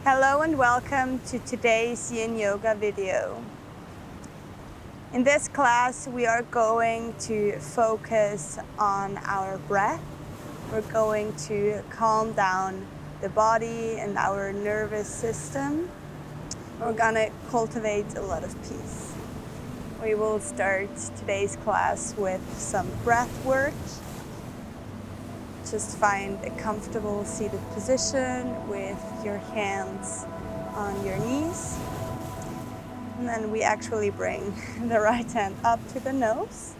Hello and welcome to today's Yin Yoga video. In this class we are going to focus on our breath. We're going to calm down the body and our nervous system. We're gonna cultivate a lot of peace. We will start today's class with some breath work. Just find a comfortable seated position with your hands on your knees. And then we actually bring the right hand up to the nose.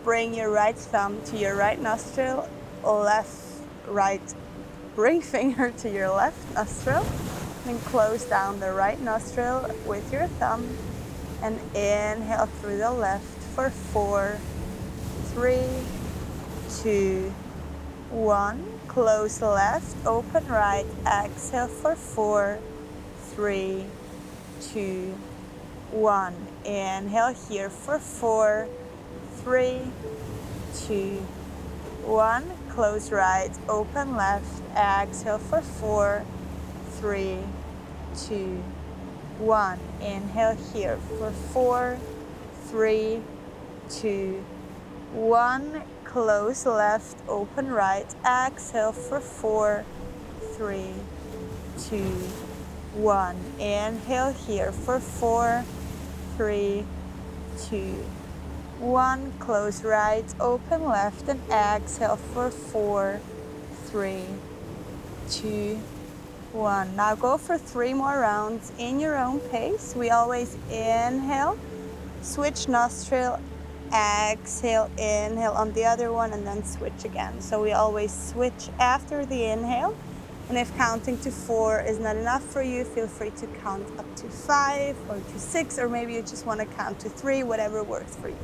Bring your right thumb to your right nostril, ring finger to your left nostril. And close down the right nostril with your thumb. And inhale through the left for 4, 3, 2, 1. Close left, open right. Exhale for 4, 3, 2, 1. Inhale here for 4, 3, 2, 1. Close right, open left. Exhale for 4, 3, 2, 1. Inhale here for 4, 3, 2, 1. Close left, open right. Exhale for 4, 3, 2, 1. Inhale here for 4, 3, 2, 1. Close right, open left, and exhale for 4, 3, 2, 1. Now go for 3 more rounds in your own pace. We always inhale, switch nostril, exhale, inhale on the other one, and then switch again. So we always switch after the inhale. And if counting to 4 is not enough for you, feel free to count up to 5 or to 6, or maybe you just want to count to 3, whatever works for you.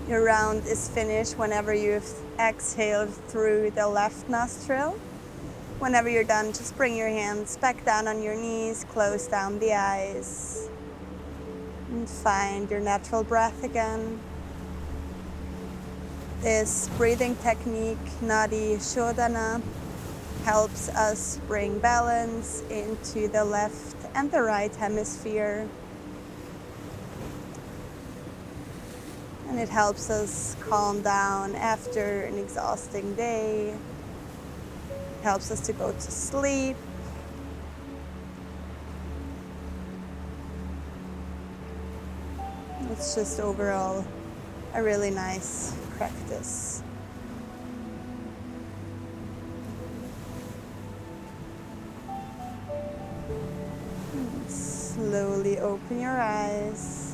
Your round is finished whenever you've exhaled through the left nostril. Whenever you're done, just bring your hands back down on your knees, close down the eyes, and find your natural breath again. This breathing technique, Nadi Shodhana, helps us bring balance into the left and the right hemisphere. And it helps us calm down after an exhausting day. It helps us to go to sleep. It's just overall a really nice practice. And slowly open your eyes.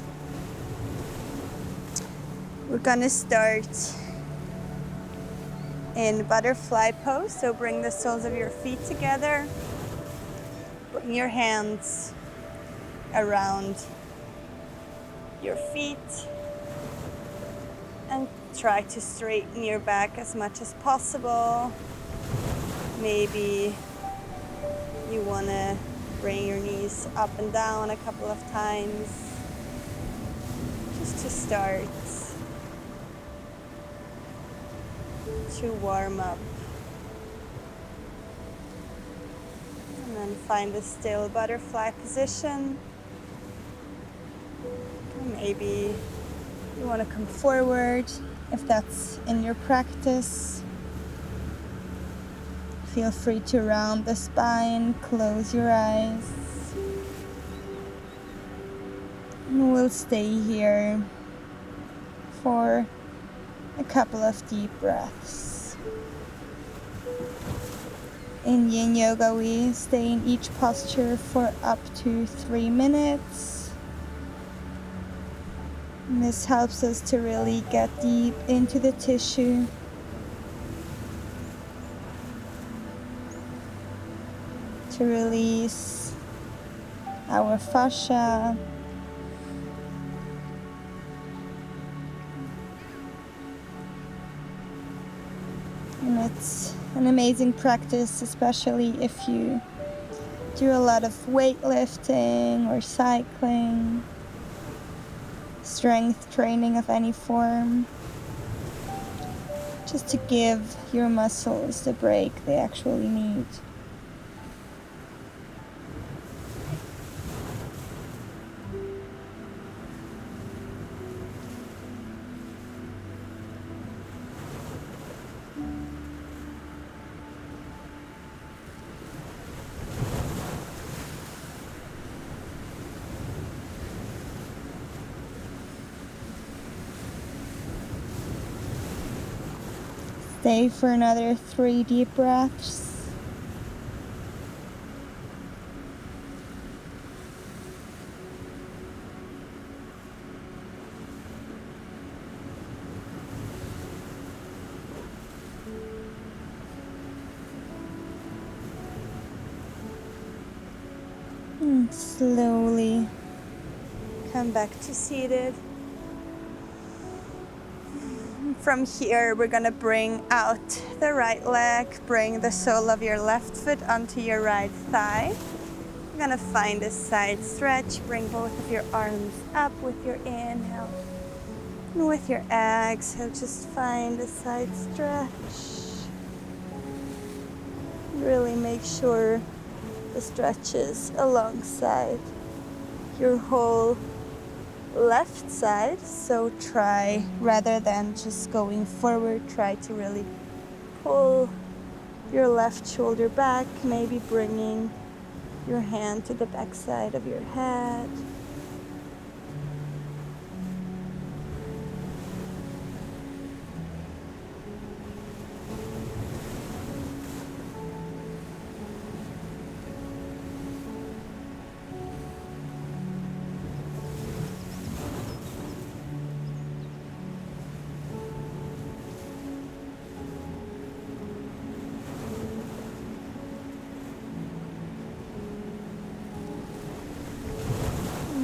We're gonna start in butterfly pose. So bring the soles of your feet together. Bring your hands around your feet. And try to straighten your back as much as possible. Maybe you wanna bring your knees up and down a couple of times. Just to start. To warm up. And then find a still butterfly position. Maybe you want to come forward if that's in your practice. Feel free to round the spine, close your eyes. And we'll stay here for a couple of deep breaths. In Yin Yoga, we stay in each posture for up to 3 minutes. And this helps us to really get deep into the tissue. To release our fascia. And it's an amazing practice, especially if you do a lot of weightlifting or cycling, strength training of any form, just to give your muscles the break they actually need. Stay for another 3 deep breaths. And slowly come back to seated. From here, we're gonna bring out the right leg, bring the sole of your left foot onto your right thigh. You're gonna find a side stretch, bring both of your arms up with your inhale. And with your exhale, just find a side stretch. Really make sure the stretch is alongside your whole left side, so try, rather than just going forward, try to really pull your left shoulder back, maybe bringing your hand to the back side of your head.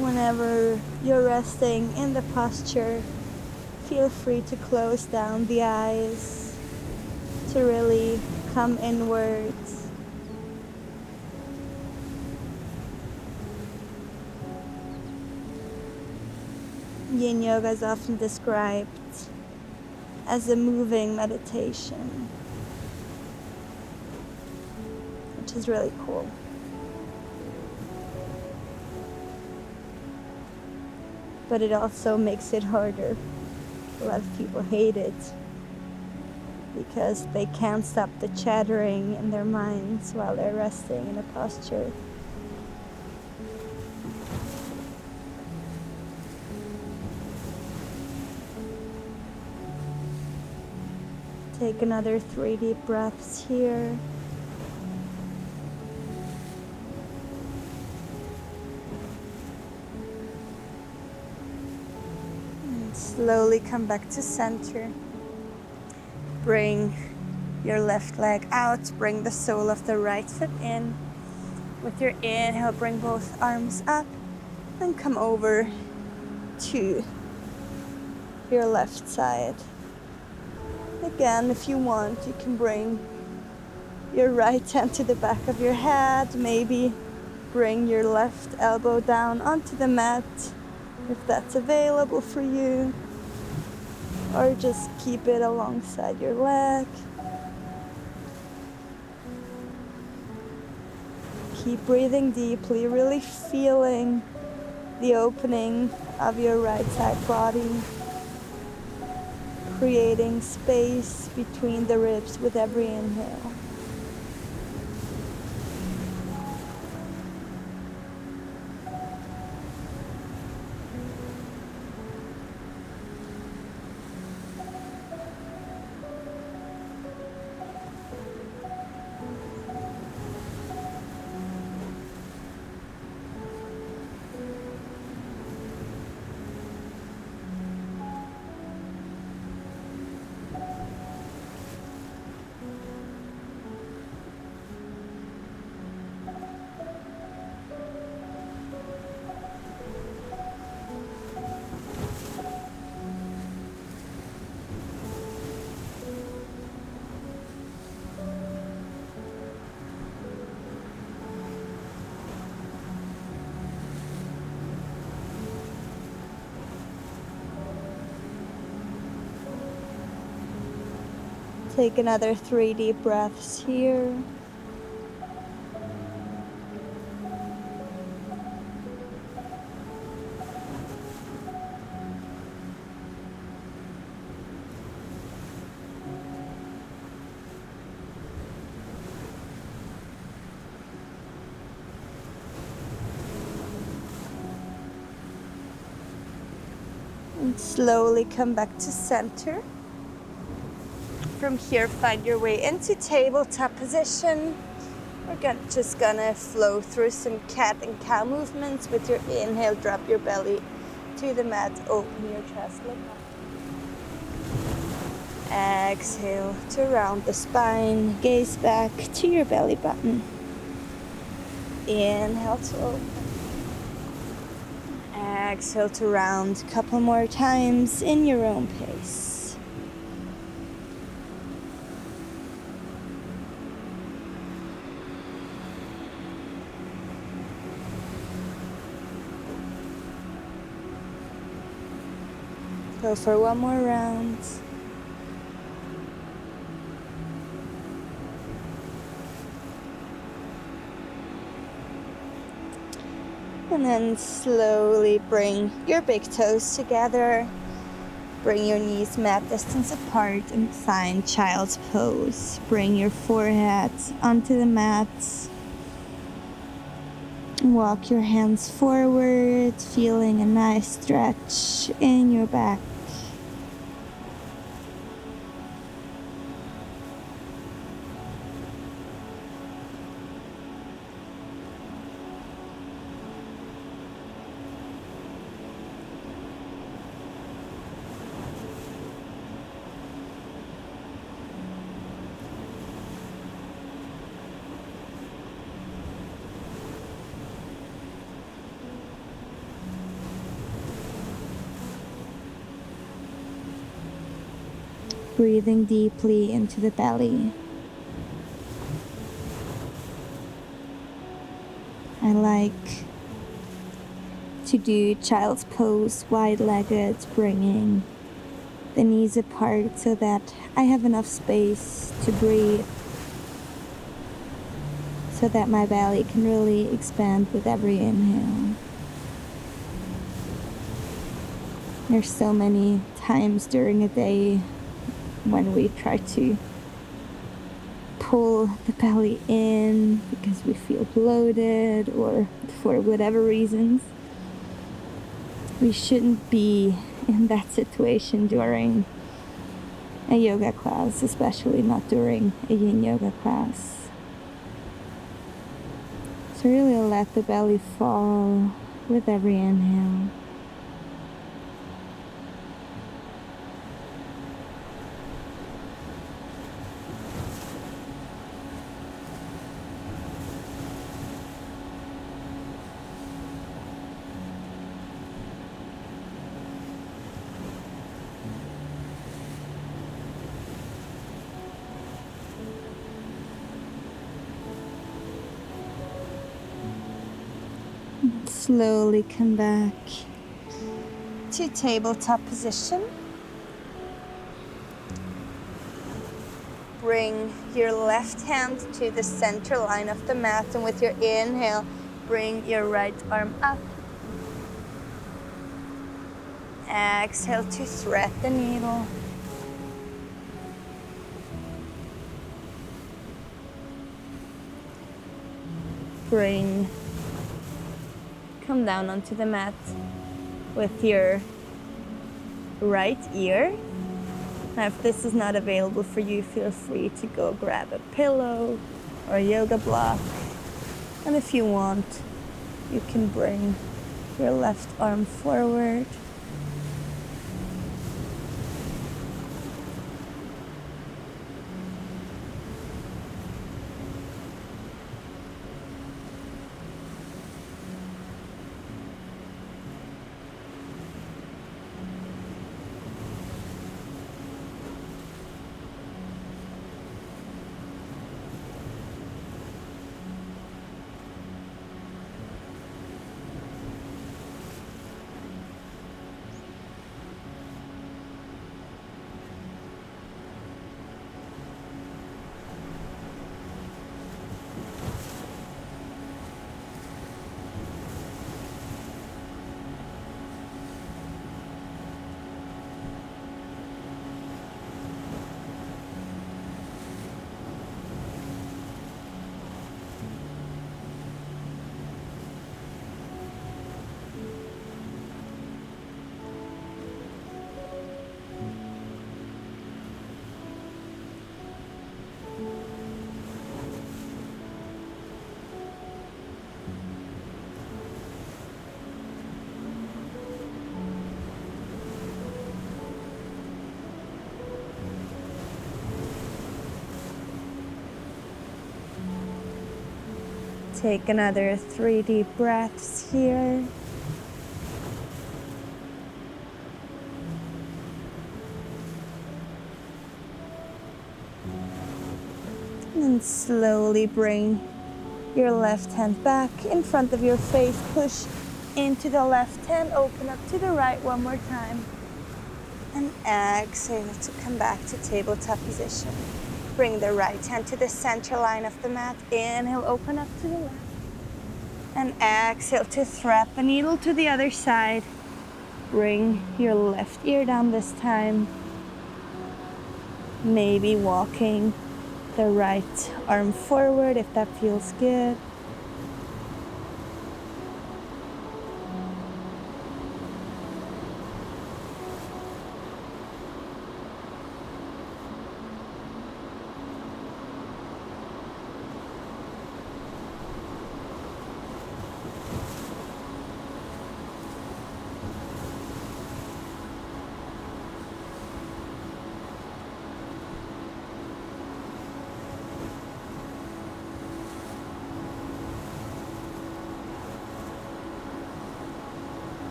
Whenever you're resting in the posture, feel free to close down the eyes, to really come inwards. Yin Yoga is often described as a moving meditation, which is really cool. But it also makes it harder. A lot of people hate it because they can't stop the chattering in their minds while they're resting in a posture. Take another 3 deep breaths here. Slowly come back to center. Bring your left leg out. Bring the sole of the right foot in. With your inhale, bring both arms up and come over to your left side. Again, if you want, you can bring your right hand to the back of your head. Maybe bring your left elbow down onto the mat if that's available for you, or just keep it alongside your leg. Keep breathing deeply, really feeling the opening of your right side body, creating space between the ribs with every inhale. Take another 3 deep breaths here. And slowly come back to center. From here, find your way into tabletop position. We're just gonna flow through some cat and cow movements. With your inhale, drop your belly to the mat, open your chest, look up. Exhale to round the spine, gaze back to your belly button. Inhale to open. Exhale to round a couple more times in your own pace. Go for one more round. And then slowly bring your big toes together. Bring your knees mat distance apart and find child's pose. Bring your forehead onto the mat. Walk your hands forward, feeling a nice stretch in your back. Breathing deeply into the belly. I like to do child's pose wide-legged, bringing the knees apart so that I have enough space to breathe, so that my belly can really expand with every inhale. There's so many times during a day when we try to pull the belly in because we feel bloated or for whatever reasons. We shouldn't be in that situation during a yoga class, especially not during a yin yoga class. So really let the belly fall with every inhale. Slowly come back to tabletop position. Bring your left hand to the center line of the mat, and with your inhale, bring your right arm up. Exhale to thread the needle. Come down onto the mat with your right ear. Now, if this is not available for you, feel free to go grab a pillow or a yoga block. And if you want, you can bring your left arm forward. Take another 3 deep breaths here. And slowly bring your left hand back in front of your face. Push into the left hand, open up to the right one more time. And exhale to come back to tabletop position. Bring the right hand to the center line of the mat. Inhale, open up to the left. And exhale to thread the needle to the other side. Bring your left ear down this time. Maybe walking the right arm forward if that feels good.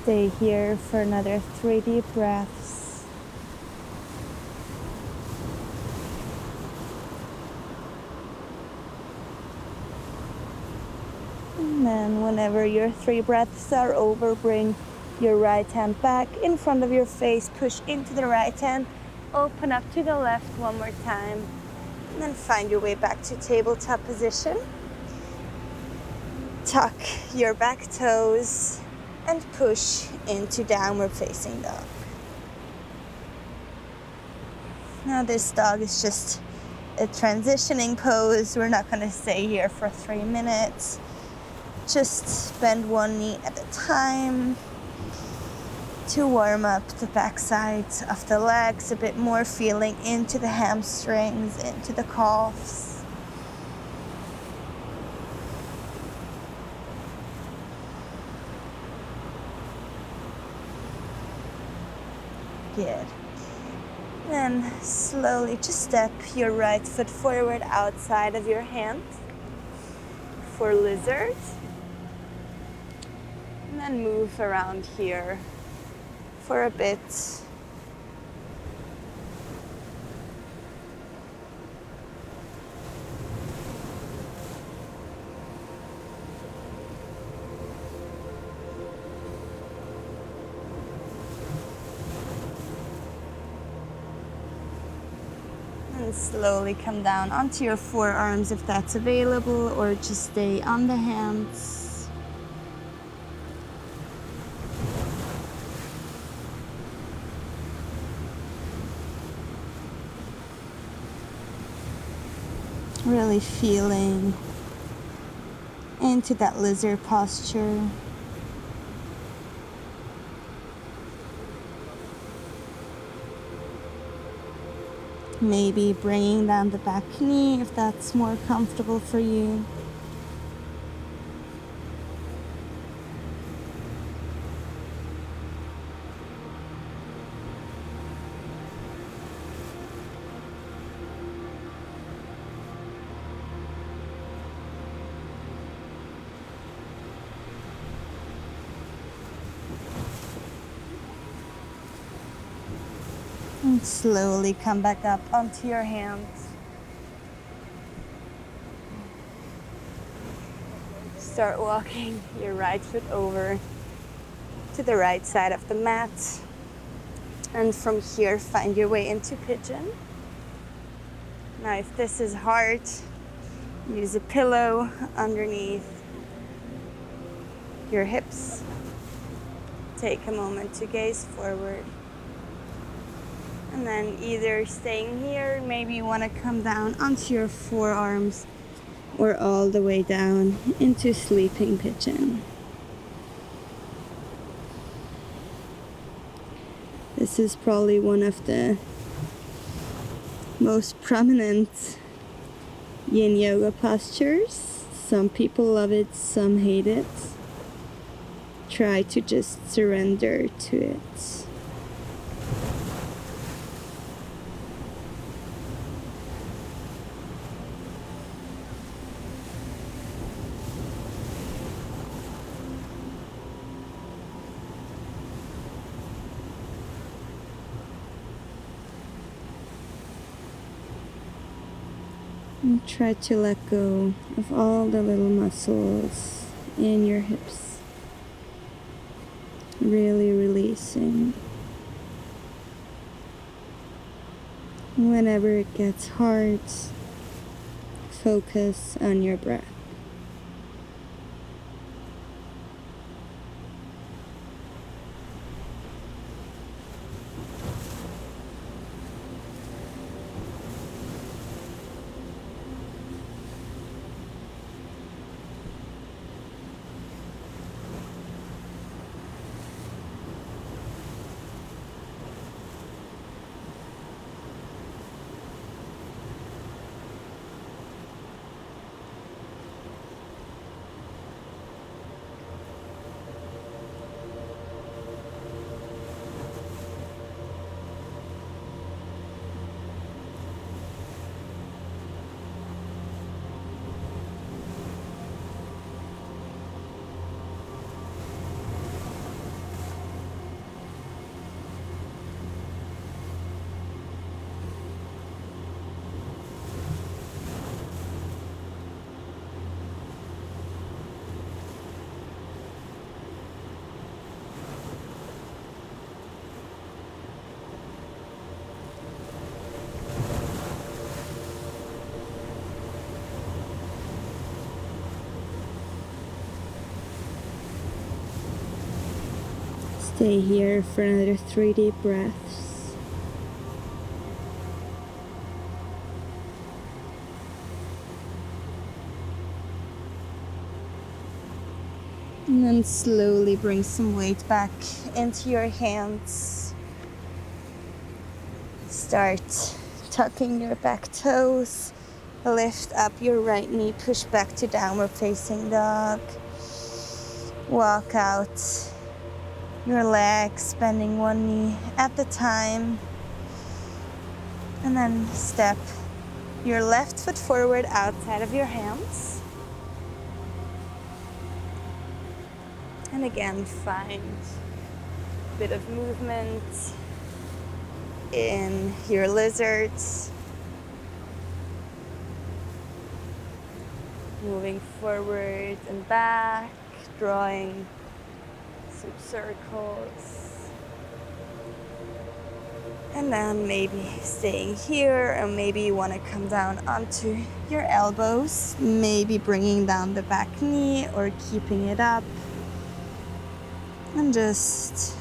Stay here for another 3 deep breaths. And then whenever your 3 breaths are over, bring your right hand back in front of your face. Push into the right hand. Open up to the left one more time. And then find your way back to tabletop position. Tuck your back toes and push into downward facing dog. Now this dog is just a transitioning pose. We're not going to stay here for 3 minutes. Just bend one knee at a time to warm up the back sides of the legs a bit more, feeling into the hamstrings, into the calves. Good. Then slowly just step your right foot forward outside of your hand for lizard. And then move around here for a bit. And slowly come down onto your forearms if that's available, or just stay on the hands. Really feeling into that lizard posture. Maybe bringing down the back knee if that's more comfortable for you. And slowly come back up onto your hands. Start walking your right foot over to the right side of the mat. And from here, find your way into pigeon. Now, if this is hard, use a pillow underneath your hips. Take a moment to gaze forward. And then either staying here, maybe you want to come down onto your forearms or all the way down into sleeping pigeon. This is probably one of the most prominent Yin Yoga postures. Some people love it, some hate it. Try to just surrender to it. And try to let go of all the little muscles in your hips. Really releasing. Whenever it gets hard, focus on your breath. Stay here for another 3 deep breaths. And then slowly bring some weight back into your hands. Start tucking your back toes. Lift up your right knee, push back to downward facing dog. Walk out your legs, bending one knee at a time. And then step your left foot forward outside of your hands. And again, find a bit of movement in your lizards. Moving forward and back, drawing some circles. And then maybe staying here, or maybe you want to come down onto your elbows, maybe bringing down the back knee or keeping it up. And just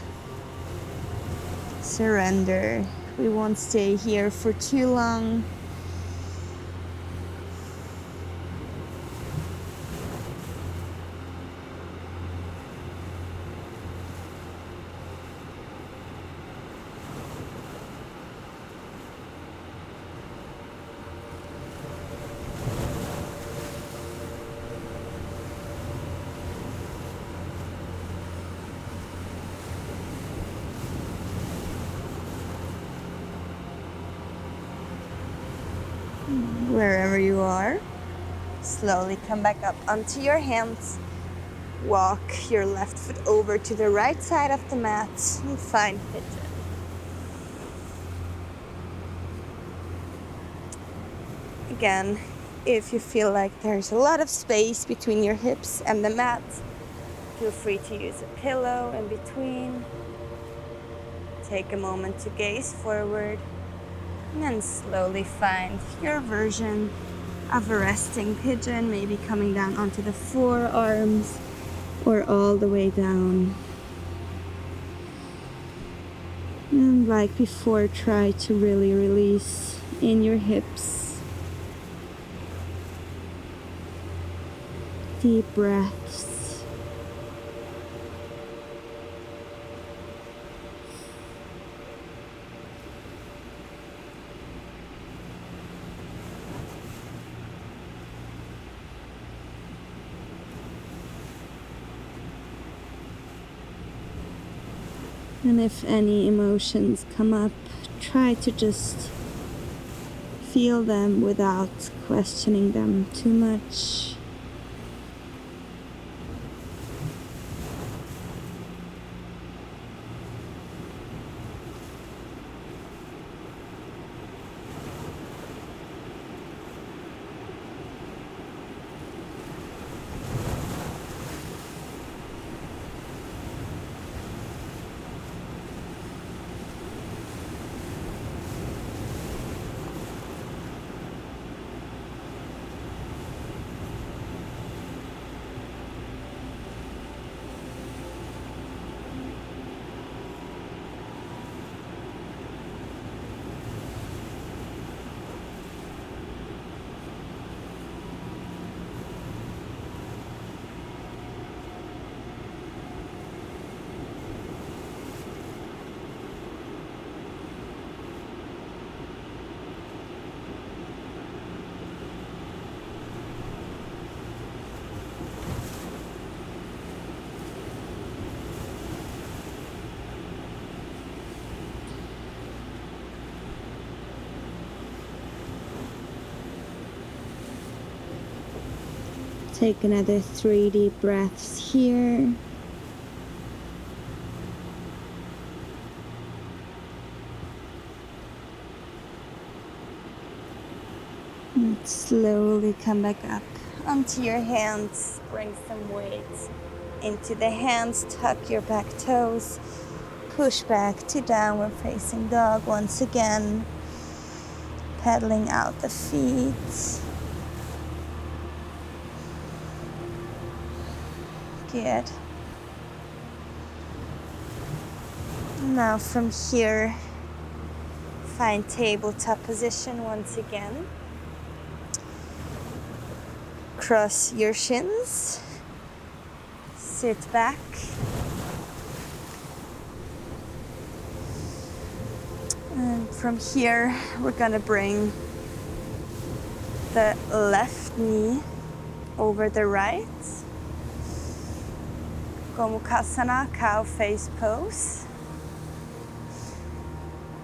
surrender. We won't stay here for too long. Wherever you are, slowly come back up onto your hands. Walk your left foot over to the right side of the mat and find pigeon. Again, if you feel like there's a lot of space between your hips and the mat, feel free to use a pillow in between. Take a moment to gaze forward. And then slowly find your version of a resting pigeon, maybe coming down onto the forearms or all the way down. And like before, try to really release in your hips. Deep breaths. And if any emotions come up, try to just feel them without questioning them too much. Take another 3 deep breaths here. And slowly come back up onto your hands. Bring some weight into the hands. Tuck your back toes. Push back to downward facing dog once again. Pedaling out the feet. Good. Now from here, find tabletop position once again. Cross your shins. Sit back. And from here, we're gonna bring the left knee over the right. Gomukhasana, cow face pose.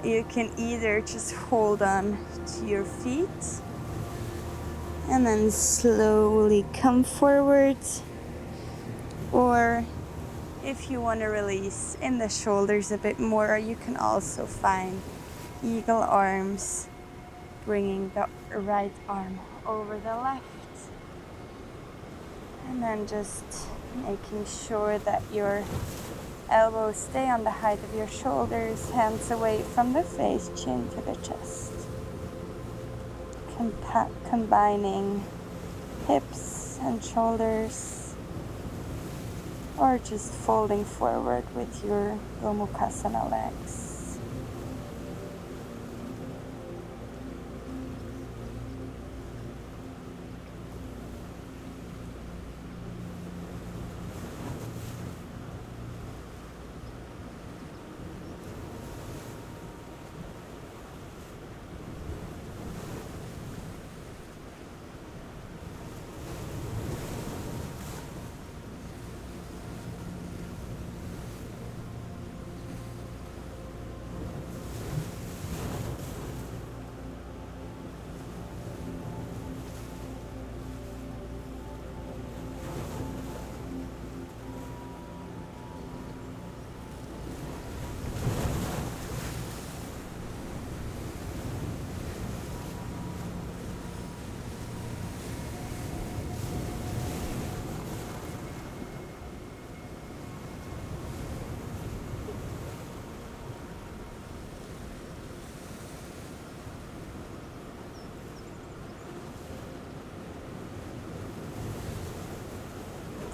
You can either just hold on to your feet and then slowly come forward, or if you want to release in the shoulders a bit more, you can also find eagle arms, bringing the right arm over the left. And then just making sure that your elbows stay on the height of your shoulders, hands away from the face, chin to the chest. Combining hips and shoulders, or just folding forward with your Gomukhasana legs.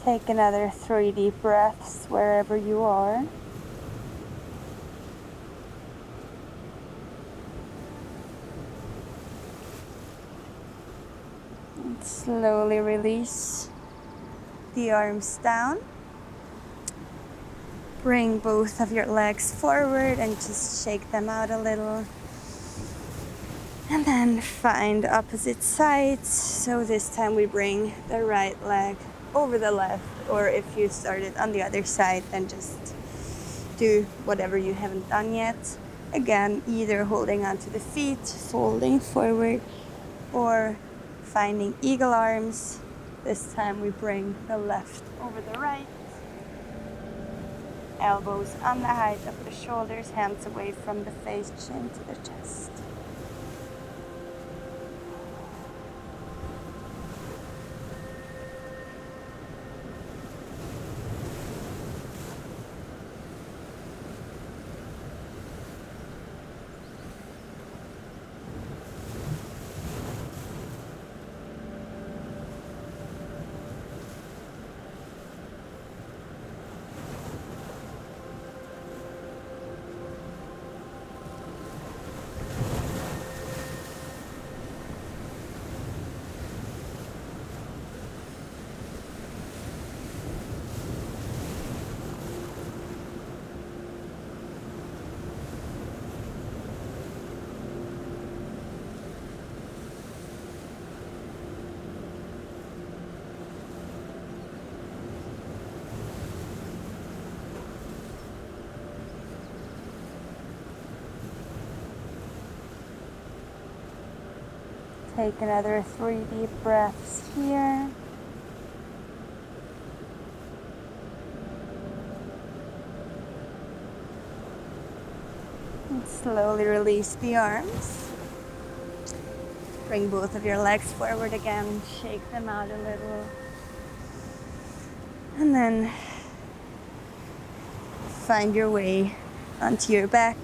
Take another 3 deep breaths wherever you are. And slowly release the arms down. Bring both of your legs forward and just shake them out a little. And then find opposite sides. So this time we bring the right leg over the left, or if you started on the other side, then just do whatever you haven't done yet. Again, either holding onto the feet, folding forward, or finding eagle arms. This time we bring the left over the right. Elbows on the height of the shoulders, hands away from the face, chin to the chest. Take another 3 deep breaths here. And slowly release the arms. Bring both of your legs forward again. Shake them out a little. And then find your way onto your back.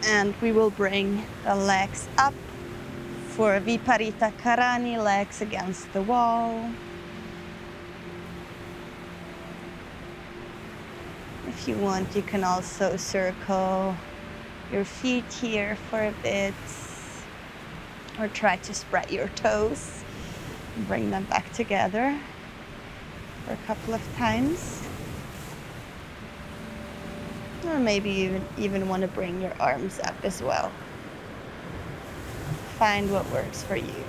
And we will bring the legs up for Viparita Karani, legs against the wall. If you want, you can also circle your feet here for a bit, or try to spread your toes and bring them back together for a couple of times. Or maybe you even want to bring your arms up as well. Find what works for you.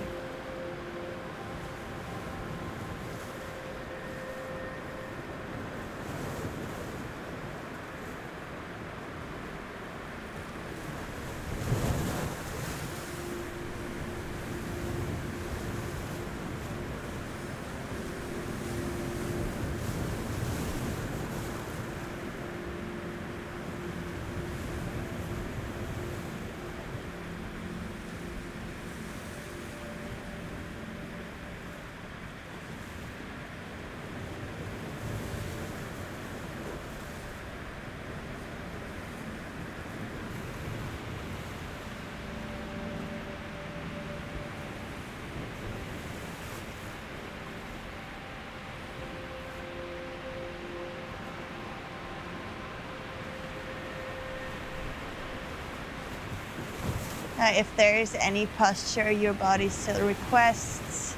If there is any posture your body still requests,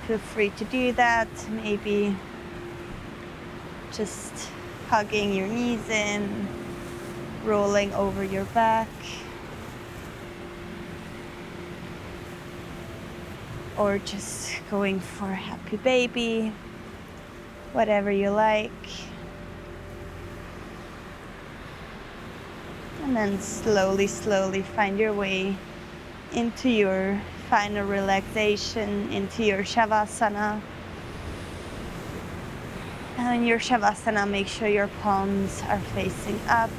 feel free to do that. Maybe just hugging your knees in, rolling over your back, or just going for a happy baby, whatever you like. And then slowly find your way into your final relaxation, into your Shavasana. And in your Shavasana, make sure your palms are facing up.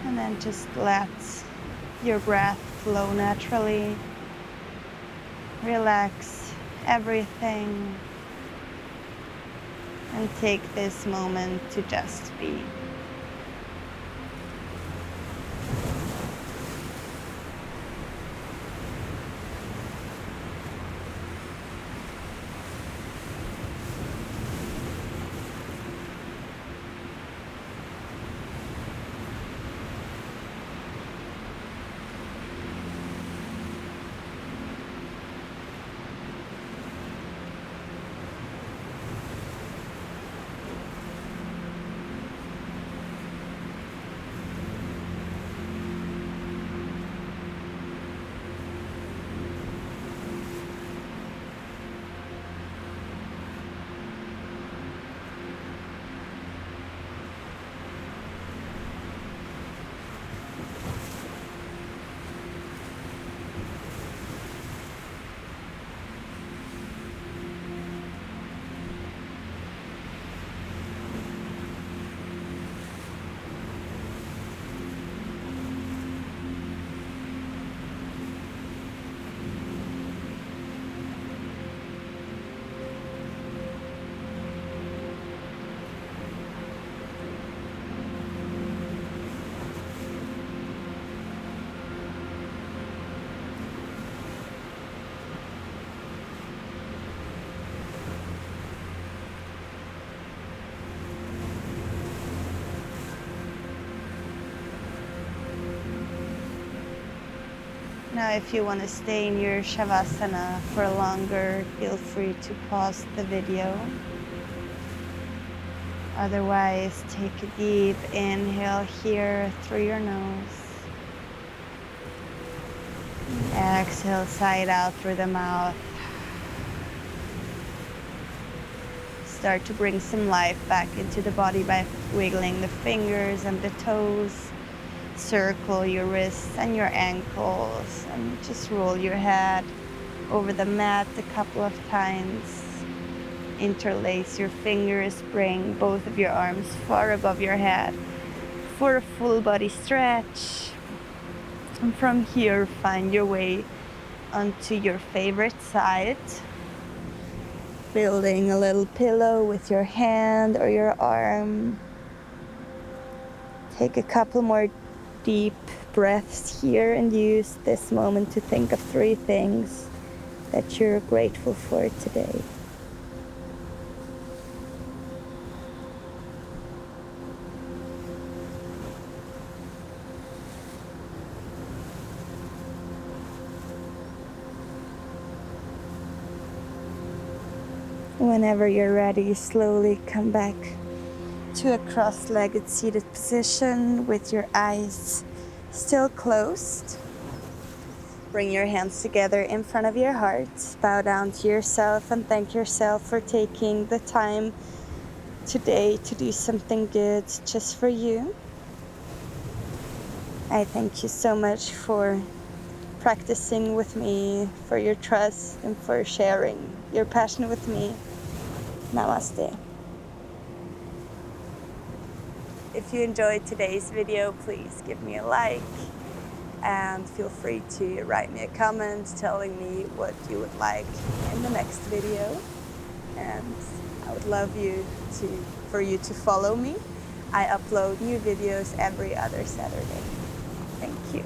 And then just let your breath flow naturally. Relax everything. And take this moment to just be. Now, if you want to stay in your Shavasana for longer, feel free to pause the video. Otherwise, take a deep inhale here through your nose. Exhale, side out through the mouth. Start to bring some life back into the body by wiggling the fingers and the toes. Circle your wrists and your ankles and just roll your head over the mat a couple of times. Interlace your fingers, bring both of your arms far above your head for a full body stretch. And from here, find your way onto your favorite side. Building a little pillow with your hand or your arm. Take a couple more deep breaths here and use this moment to think of 3 things that you're grateful for today. Whenever you're ready, slowly come back to a cross-legged seated position with your eyes still closed. Bring your hands together in front of your heart. Bow down to yourself and thank yourself for taking the time today to do something good just for you. I thank you so much for practicing with me, for your trust, and for sharing your passion with me. Namaste. If you enjoyed today's video, please give me a like and feel free to write me a comment telling me what you would like in the next video. And I would love for you to follow me. I upload new videos every other Saturday. Thank you.